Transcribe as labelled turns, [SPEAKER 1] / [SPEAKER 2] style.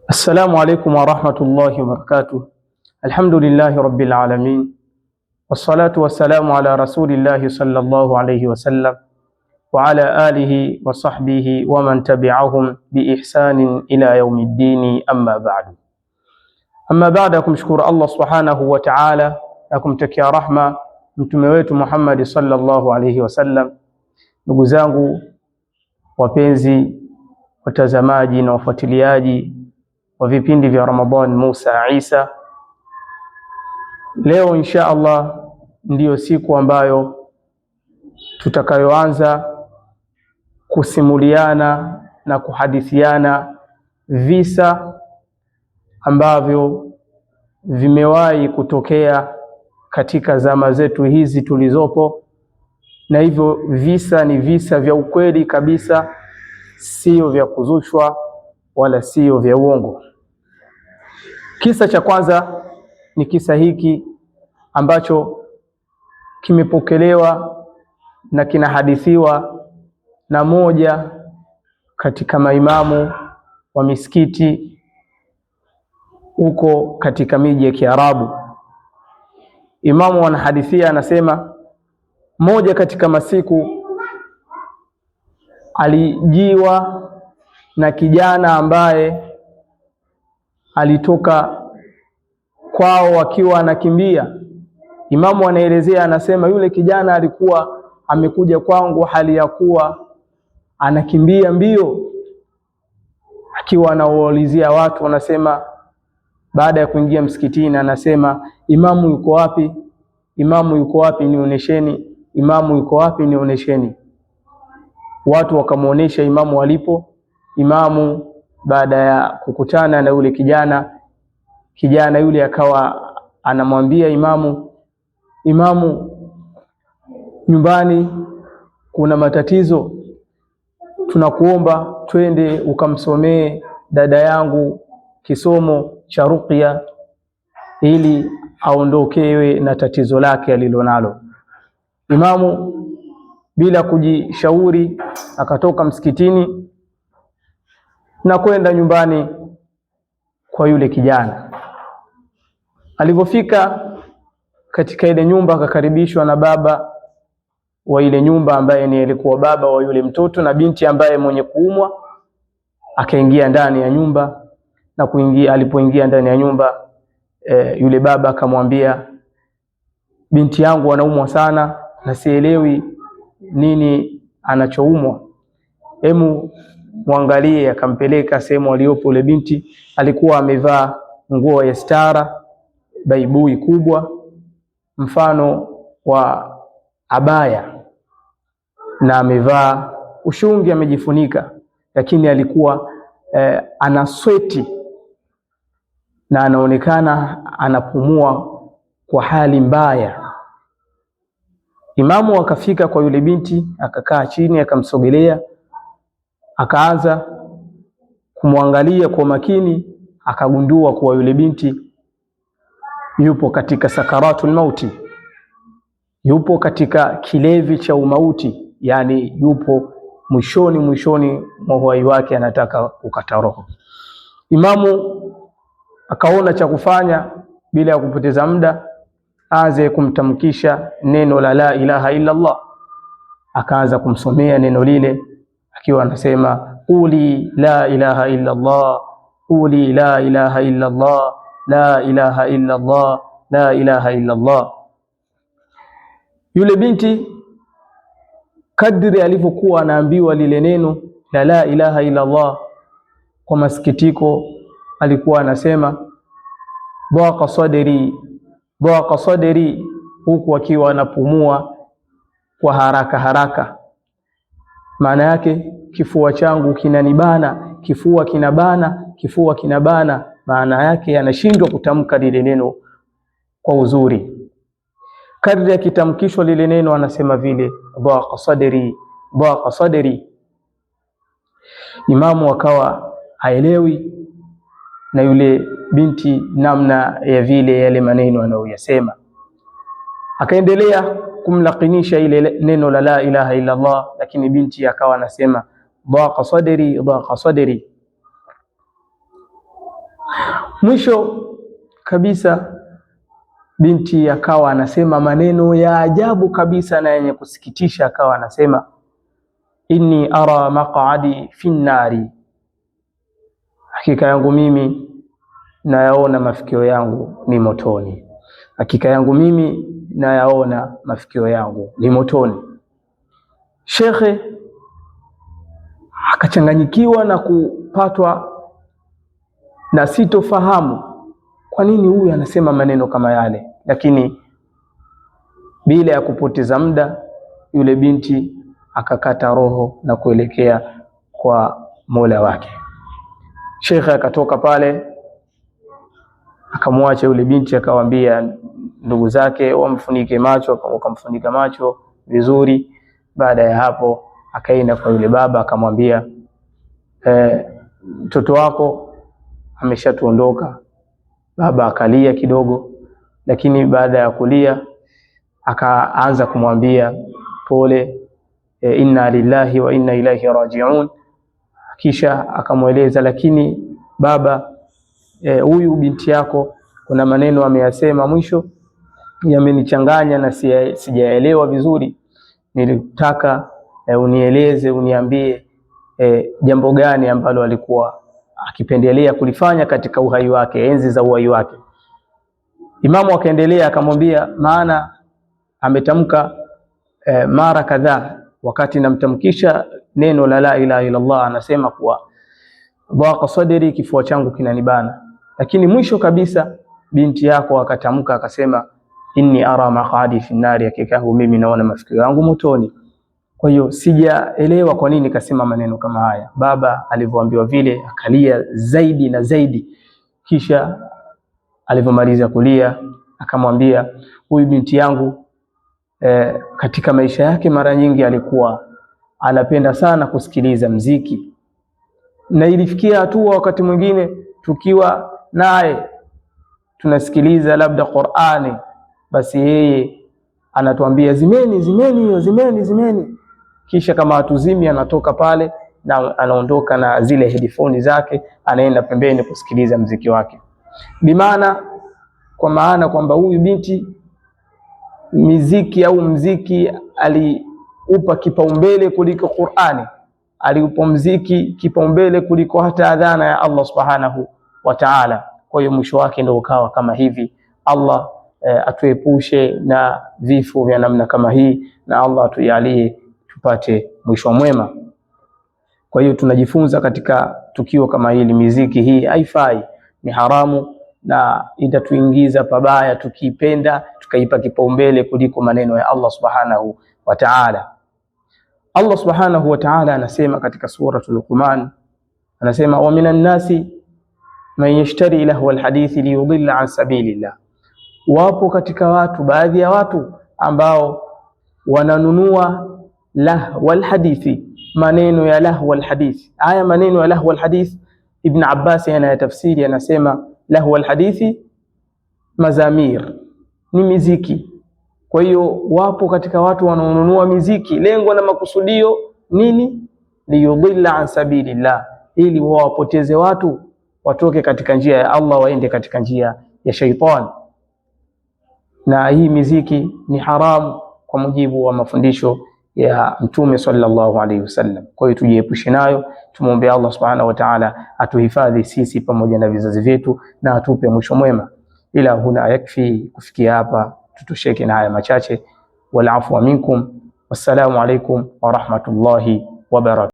[SPEAKER 1] السلام عليكم ورحمة الله وبركاته. الحمد لله رب العالمين، والصلاة والسلام على رسول الله صلى الله عليه وسلم وعلى آله وصحبه ومن تبعهم بإحسان إلى يوم الدين. أما بعد kumshukuru Allah subhanahu wa ta'ala na kumtakia rahma mtume wetu Muhammad sallallahu alayhi wasallam. Ndugu zangu wapenzi watazamaji na wafuatiliaji wa vipindi vya Ramadhan Musa Isa, leo insha Allah ndiyo siku ambayo tutakayoanza kusimuliana na kuhadithiana visa ambavyo vimewahi kutokea katika zama zetu hizi tulizopo, na hivyo visa ni visa vya ukweli kabisa, sio vya kuzushwa wala sio vya uongo. Kisa cha kwanza ni kisa hiki ambacho kimepokelewa na kinahadithiwa na moja katika maimamu wa misikiti huko katika miji ya Kiarabu. Imamu anahadithia, anasema moja katika masiku alijiwa na kijana ambaye alitoka kwao akiwa anakimbia. Imamu anaelezea, anasema yule kijana alikuwa amekuja kwangu hali ya kuwa anakimbia mbio, akiwa anawaulizia watu. Anasema baada ya kuingia msikitini, anasema imamu yuko wapi? Imamu yuko wapi? Nionyesheni. Imamu yuko wapi? Nionyesheni. Watu wakamuonesha imamu alipo. Imamu baada ya kukutana na yule kijana yule akawa anamwambia imamu, nyumbani kuna matatizo, tunakuomba twende ukamsomee dada yangu kisomo cha ruqya ili aondokewe na tatizo lake alilonalo. Imamu bila kujishauri akatoka msikitini na kwenda nyumbani kwa yule kijana. Alipofika katika ile nyumba, akakaribishwa na baba wa ile nyumba ambaye ni alikuwa baba wa yule mtoto na binti ambaye mwenye kuumwa. Akaingia ndani ya nyumba na alipoingia ndani ya nyumba yule baba akamwambia, binti yangu anaumwa sana na sielewi nini anachoumwa, hemu muangalie. Akampeleka sehemu aliyopo yule binti. Alikuwa amevaa nguo ya stara, baibui kubwa mfano wa abaya, na amevaa ushungi, amejifunika, lakini alikuwa ana sweti na anaonekana anapumua kwa hali mbaya. Imamu akafika kwa yule binti, akakaa chini, akamsogelea, akaanza kumwangalia kwa makini. Akagundua kuwa yule binti yupo katika sakaratul mauti, yupo katika kilevi cha umauti, yani yupo mwishoni mwa uhai wake, anataka kukata roho. Imamu akaona cha kufanya bila ya kupoteza muda, aanze kumtamkisha neno la ilaha illa Allah. Akaanza kumsomea neno lile akiwa anasema, quli la ilaha illa Allah, quli la ilaha illa Allah, la ilaha illa Allah, la ilaha illa Allah. Yule binti kadri alivyokuwa anaambiwa lile neno la ilaha illa Allah, kwa masikitiko alikuwa anasema dhaqa sadri, huku akiwa anapumua kwa haraka. Maana yake kifua changu kinanibana, kifua kinabana. Maana yake anashindwa kutamka lile neno kwa uzuri. Kadri akitamkishwa lile neno anasema vile dhaqa sadri. Imamu akawa haelewi na yule binti namna ya vile yale maneno anayoyasema. Akaendelea kumlakinisha ile neno la ilaha illa Allah, lakini binti akawa anasema dhaqa sadri. Mwisho kabisa binti akawa anasema maneno ya ajabu kabisa na yenye kusikitisha. Akawa anasema inni ara maq'adi fi nnari, hakika yangu mimi nayaona mafikio yangu ni motoni. Hakika yangu mimi nayaona mafikio yangu ni motoni. Shekhe akachanganyikiwa na kupatwa na sitofahamu kwa nini huyu anasema maneno kama yale, lakini bila ya kupoteza muda yule binti akakata roho na kuelekea kwa Mola wake. Shekhe akatoka pale akamwacha yule binti, akawaambia ndugu zake wamfunike macho, wakamfunika macho vizuri. Baada ya hapo akaenda kwa yule baba akamwambia, mtoto wako ameshatuondoka. Baba akalia kidogo, lakini baada ya kulia akaanza kumwambia pole, inna lillahi wa inna ilaihi raji'un. Kisha akamweleza, lakini baba, huyu binti yako kuna maneno ameyasema mwisho yamenichanganya na sijaelewa vizuri. Nilitaka unieleze, uniambie jambo gani ambalo alikuwa akipendelea kulifanya katika uhai wake, enzi za uhai wake. Imamu akaendelea akamwambia, maana ametamka mara kadhaa wakati namtamkisha neno la ilaha illa Allah, anasema kuwa dhaqa sadri, kifua changu kinanibana. Lakini mwisho kabisa binti yako akatamka akasema, inni ara maq'adi fi nnari, hakika mimi naona mafikio yangu motoni. Kwa hiyo sijaelewa kwa nini kasema maneno kama haya. Baba alivyoambiwa vile akalia zaidi na zaidi. Kisha alivyomaliza kulia akamwambia, huyu binti yangu katika maisha yake mara nyingi alikuwa anapenda sana kusikiliza mziki, na ilifikia hatua wakati mwingine tukiwa naye tunasikiliza labda Qur'ani, basi yeye anatuambia zimeni hiyo, zimeni. Kisha kama hatuzimi anatoka pale na anaondoka na zile headphone zake, anaenda pembeni kusikiliza mziki wake. Kwa maana kwamba huyu binti mziki aliupa kipaumbele kuliko Qur'ani, aliupa mziki kipaumbele kuliko hata adhana ya Allah subhanahu wa ta'ala. Kwa hiyo mwisho wake ndio ukawa kama hivi. Allah atuepushe na vifo vya namna kama hii, na Allah atujalie tupate mwisho mwema. Kwa hiyo tunajifunza katika tukio kama hili, miziki hii haifai, ni haramu na itatuingiza pabaya tukipenda tukaipa kipaumbele kuliko maneno ya Allah subhanahu wa ta'ala. Allah subhanahu wa ta'ala anasema katika suratul Luqman, anasema wa minan nasi man yashtari lahwa alhadithi liyudilla an sabilillah. Wapo katika watu, baadhi ya watu ambao wananunua lahwa alhadithi, maneno ya lahwa alhadithi. Haya maneno ya lahwa alhadithi Ibn Abbas anayatafsiri, anasema lahwa alhadithi mazamir, ni miziki. Kwa hiyo wapo katika watu wanaonunua miziki, lengo na makusudio nini? Liyudilla an sabilillah, ili wawapoteze watu watoke katika njia ya Allah waende katika njia ya shaitan. Na hii miziki ni haramu kwa mujibu wa mafundisho ya Mtume sallallahu alaihi wasallam. Kwa hiyo tujiepushe nayo, tumuombe Allah subhanahu wa ta'ala atuhifadhi sisi pamoja na vizazi vyetu na atupe mwisho mwema. Ila huna yakfi, kufikia hapa tutosheke na haya machache. Wal afwa minkum, wassalamu alaikum wa rahmatullahi wa barakatuh.